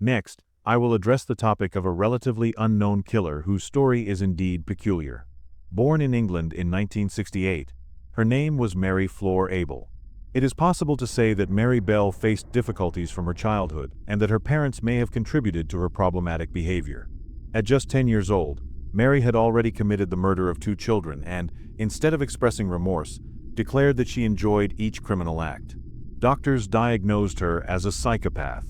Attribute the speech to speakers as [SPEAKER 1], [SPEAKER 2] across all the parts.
[SPEAKER 1] Next, I will address the topic of a relatively unknown killer whose story is indeed peculiar. Born in England in 1968, her name was Mary Flora Bell. It is possible to say that Mary Bell faced difficulties from her childhood and that her parents may have contributed to her problematic behavior. At just 10 years old, Mary had already committed the murder of 2 children and, instead of expressing remorse, declared that she enjoyed each criminal act. Doctors diagnosed her as a psychopath.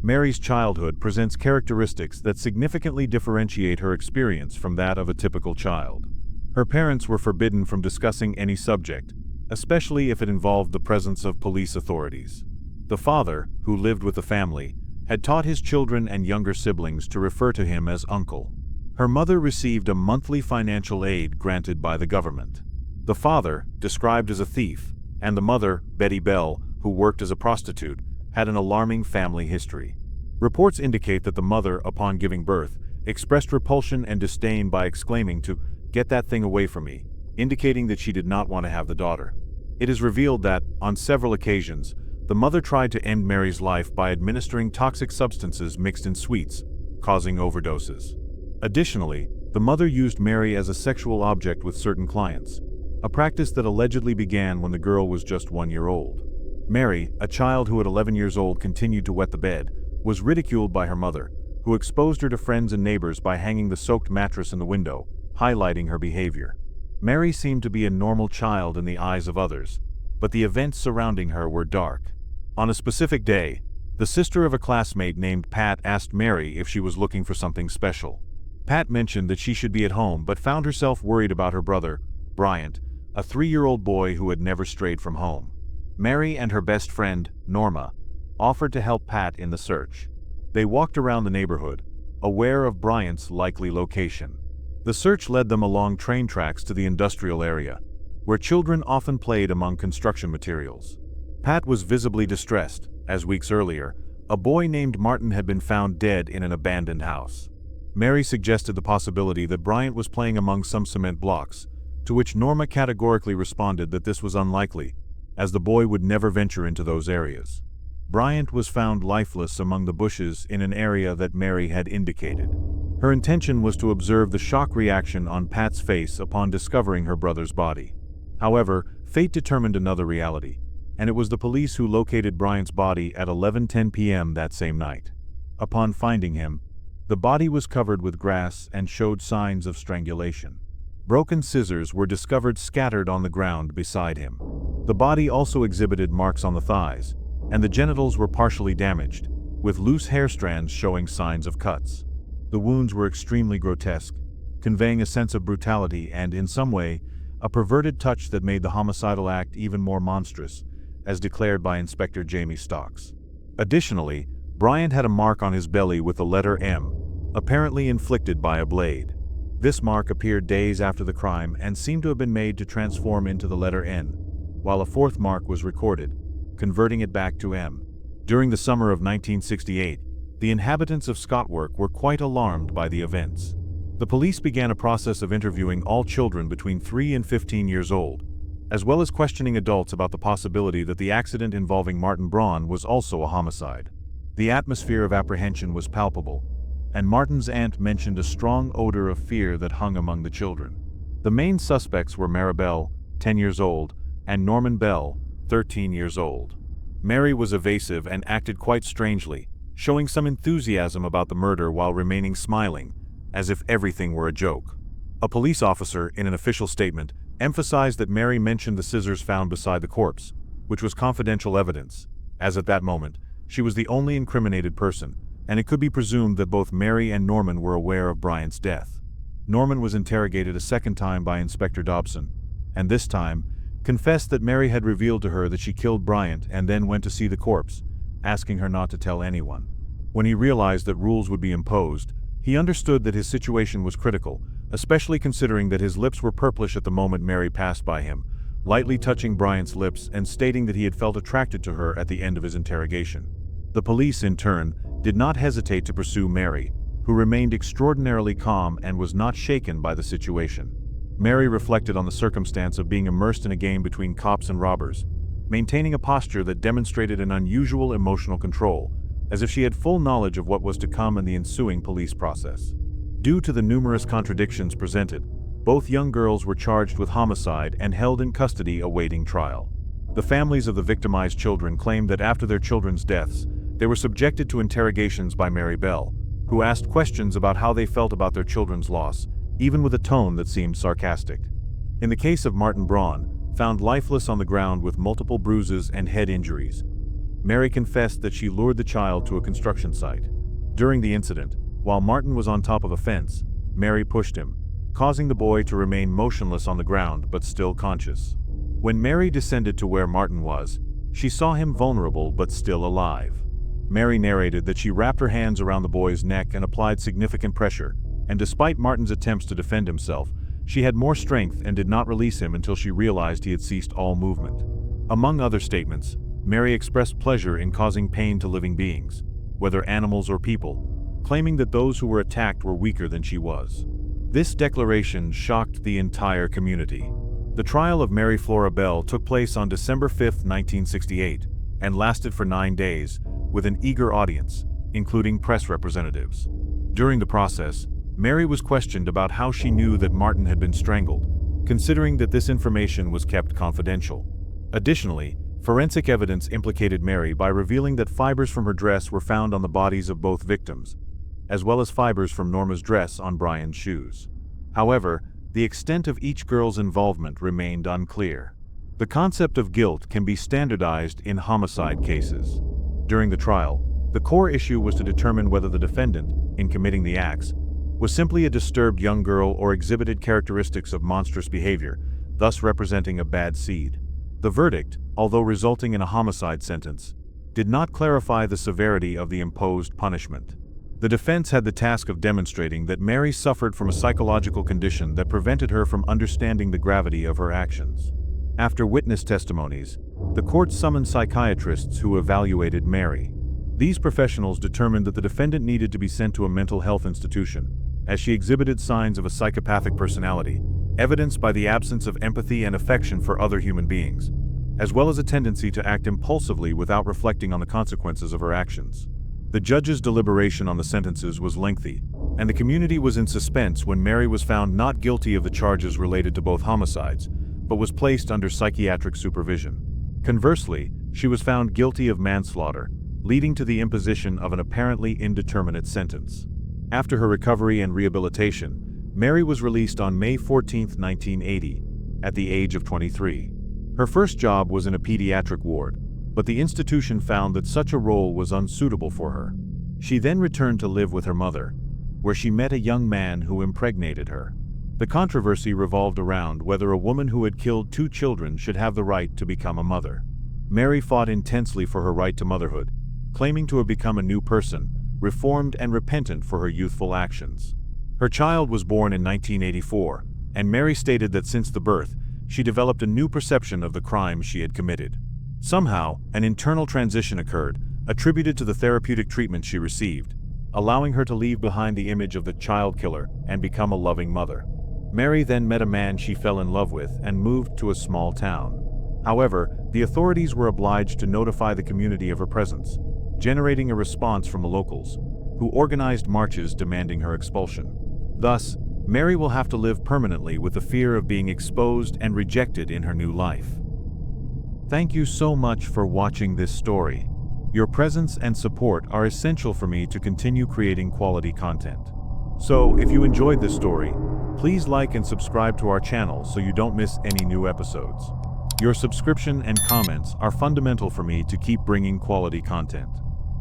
[SPEAKER 1] Mary's childhood presents characteristics that significantly differentiate her experience from that of a typical child. Her parents were forbidden from discussing any subject, especially if it involved the presence of police authorities. The father, who lived with the family, had taught his children and younger siblings to refer to him as uncle. Her mother received a monthly financial aid granted by the government. The father, described as a thief, and the mother, Betty Bell, who worked as a prostitute, had an alarming family history. Reports indicate that the mother, upon giving birth, expressed repulsion and disdain by exclaiming to "Get that thing away from me," indicating that she did not want to have the daughter. It is revealed that, on several occasions, the mother tried to end Mary's life by administering toxic substances mixed in sweets, causing overdoses. Additionally, the mother used Mary as a sexual object with certain clients, a practice that allegedly began when the girl was just 1 year old. Mary, a child who at 11 years old continued to wet the bed, was ridiculed by her mother, who exposed her to friends and neighbors by hanging the soaked mattress in the window, highlighting her behavior. Mary seemed to be a normal child in the eyes of others, but the events surrounding her were dark. On a specific day, the sister of a classmate named Pat asked Mary if she was looking for something special. Pat mentioned that she should be at home but found herself worried about her brother, Bryant, a 3-year-old boy who had never strayed from home. Mary and her best friend, Norma, offered to help Pat in the search. They walked around the neighborhood, aware of Bryant's likely location. The search led them along train tracks to the industrial area, where children often played among construction materials. Pat was visibly distressed, as weeks earlier, a boy named Martin had been found dead in an abandoned house. Mary suggested the possibility that Bryant was playing among some cement blocks, to which Norma categorically responded that this was unlikely, as the boy would never venture into those areas. Bryant was found lifeless among the bushes in an area that Mary had indicated. Her intention was to observe the shock reaction on Pat's face upon discovering her brother's body. However, fate determined another reality, and it was the police who located Bryant's body at 11:10 p.m. that same night. Upon finding him, the body was covered with grass and showed signs of strangulation. Broken scissors were discovered scattered on the ground beside him. The body also exhibited marks on the thighs, and the genitals were partially damaged, with loose hair strands showing signs of cuts. The wounds were extremely grotesque, conveying a sense of brutality and, in some way, a perverted touch that made the homicidal act even more monstrous, as declared by Inspector Jamie Stocks. Additionally, Bryant had a mark on his belly with the letter M, apparently inflicted by a blade. This mark appeared days after the crime and seemed to have been made to transform into the letter N, while a 4th mark was recorded, converting it back to M. During the summer of 1968, the inhabitants of Scotwork were quite alarmed by the events. The police began a process of interviewing all children between 3 and 15 years old, as well as questioning adults about the possibility that the accident involving Martin Braun was also a homicide. The atmosphere of apprehension was palpable, and Martin's aunt mentioned a strong odor of fear that hung among the children. The main suspects were Mary Bell, 10 years old, and Norman Bell, 13 years old. Mary was evasive and acted quite strangely, showing some enthusiasm about the murder while remaining smiling, as if everything were a joke. A police officer, in an official statement, emphasized that Mary mentioned the scissors found beside the corpse, which was confidential evidence, as at that moment, she was the only incriminated person, and it could be presumed that both Mary and Norman were aware of Bryant's death. Norman was interrogated a second time by Inspector Dobson, and this time, confessed that Mary had revealed to her that she killed Bryant and then went to see the corpse, asking her not to tell anyone. When he realized that rules would be imposed, he understood that his situation was critical, especially considering that his lips were purplish at the moment Mary passed by him, lightly touching Bryant's lips and stating that he had felt attracted to her at the end of his interrogation. The police, in turn, did not hesitate to pursue Mary, who remained extraordinarily calm and was not shaken by the situation. Mary reflected on the circumstance of being immersed in a game between cops and robbers, maintaining a posture that demonstrated an unusual emotional control, as if she had full knowledge of what was to come in the ensuing police process. Due to the numerous contradictions presented, both young girls were charged with homicide and held in custody awaiting trial. The families of the victimized children claimed that after their children's deaths, they were subjected to interrogations by Mary Bell, who asked questions about how they felt about their children's loss, even with a tone that seemed sarcastic. In the case of Martin Braun, found lifeless on the ground with multiple bruises and head injuries, Mary confessed that she lured the child to a construction site. During the incident, while Martin was on top of a fence, Mary pushed him, causing the boy to remain motionless on the ground but still conscious. When Mary descended to where Martin was, she saw him vulnerable but still alive. Mary narrated that she wrapped her hands around the boy's neck and applied significant pressure, and despite Martin's attempts to defend himself, she had more strength and did not release him until she realized he had ceased all movement. Among other statements, Mary expressed pleasure in causing pain to living beings, whether animals or people, claiming that those who were attacked were weaker than she was. This declaration shocked the entire community. The trial of Mary Flora Bell took place on December 5, 1968, and lasted for 9 days, with an eager audience, including press representatives. During the process, Mary was questioned about how she knew that Martin had been strangled, considering that this information was kept confidential. Additionally, forensic evidence implicated Mary by revealing that fibers from her dress were found on the bodies of both victims, as well as fibers from Norma's dress on Brian's shoes. However, the extent of each girl's involvement remained unclear. The concept of guilt can be standardized in homicide cases. During the trial, the core issue was to determine whether the defendant, in committing the acts, was simply a disturbed young girl or exhibited characteristics of monstrous behavior, thus representing a bad seed. The verdict, although resulting in a homicide sentence, did not clarify the severity of the imposed punishment. The defense had the task of demonstrating that Mary suffered from a psychological condition that prevented her from understanding the gravity of her actions. After witness testimonies, the court summoned psychiatrists who evaluated Mary. These professionals determined that the defendant needed to be sent to a mental health institution, as she exhibited signs of a psychopathic personality, evidenced by the absence of empathy and affection for other human beings, as well as a tendency to act impulsively without reflecting on the consequences of her actions. The judge's deliberation on the sentences was lengthy, and the community was in suspense when Mary was found not guilty of the charges related to both homicides, but was placed under psychiatric supervision. Conversely, she was found guilty of manslaughter, leading to the imposition of an apparently indeterminate sentence. After her recovery and rehabilitation, Mary was released on May 14, 1980, at the age of 23. Her first job was in a pediatric ward, but the institution found that such a role was unsuitable for her. She then returned to live with her mother, where she met a young man who impregnated her. The controversy revolved around whether a woman who had killed 2 children should have the right to become a mother. Mary fought intensely for her right to motherhood, claiming to have become a new person, reformed and repentant for her youthful actions. Her child was born in 1984, and Mary stated that since the birth, she developed a new perception of the crimes she had committed. Somehow, an internal transition occurred, attributed to the therapeutic treatment she received, allowing her to leave behind the image of the child killer and become a loving mother. Mary then met a man she fell in love with and moved to a small town. However, the authorities were obliged to notify the community of her presence, generating a response from the locals, who organized marches demanding her expulsion. Thus, Mary will have to live permanently with the fear of being exposed and rejected in her new life. Thank you so much for watching this story. Your presence and support are essential for me to continue creating quality content. So, if you enjoyed this story, please like and subscribe to our channel so you don't miss any new episodes. Your subscription and comments are fundamental for me to keep bringing quality content.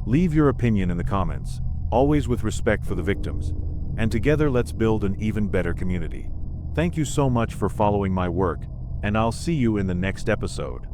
[SPEAKER 1] Leave your opinion in the comments, always with respect for the victims, and together let's build an even better community. Thank you so much for following my work, and I'll see you in the next episode.